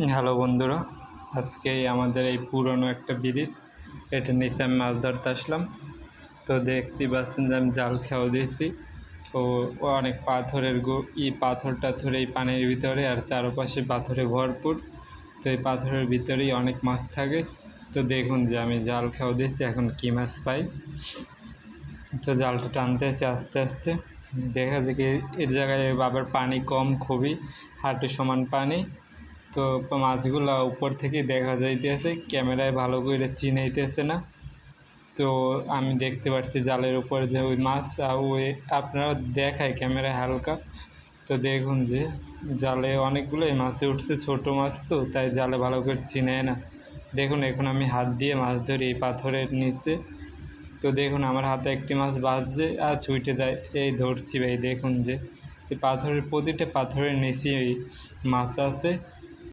Hello বন্ধুরা, আজকে আমাদের এই পুরনো একটা ব্রিজ, এটা নিচে আমি মাছ ধরতে আসলাম। তো দেখতেই পাচ্ছেন যে আমি জাল খেয়াও দিয়েছি। তো অনেক পাথরের পাথর টাথর এই পানির ভিতরে, আর চারপাশে পাথরে ভরপুর। তো এই পাথরের ভিতরেই অনেক মাছ থাকে। তো দেখুন যে আমি জাল খেয়াও দিয়েছি, এখন কী মাছ পাই। তো জালটা টানতে আছে আস্তে আস্তে, দেখা যায় কি এর জায়গায় আবার পানি কম, খুবই হাঁটু সমান পানি। তো মাছগুলো উপর থেকে দেখা যাইতেছে, ক্যামেরায় ভালো করে চিনাইতেছে না। তো আমি দেখতে পাচ্ছি জালের উপরে যে ওই মাছ, ওই আপনারা দেখায় ক্যামেরায় হালকা। তো দেখুন যে জালে অনেকগুলোই মাছ উঠছে, ছোট মাছ তো তাই জালে ভালো করে চিনায় না। দেখুন এখন আমি হাত দিয়ে মাছ ধরি এই পাথরের নিচে। তো দেখুন আমার হাতে একটি মাছ বাজছে আর ছুটে যায়, এই ধরছি ভাই। দেখুন যে এই পাথরের প্রতিটা পাথরের নিচেই মাছ আছে।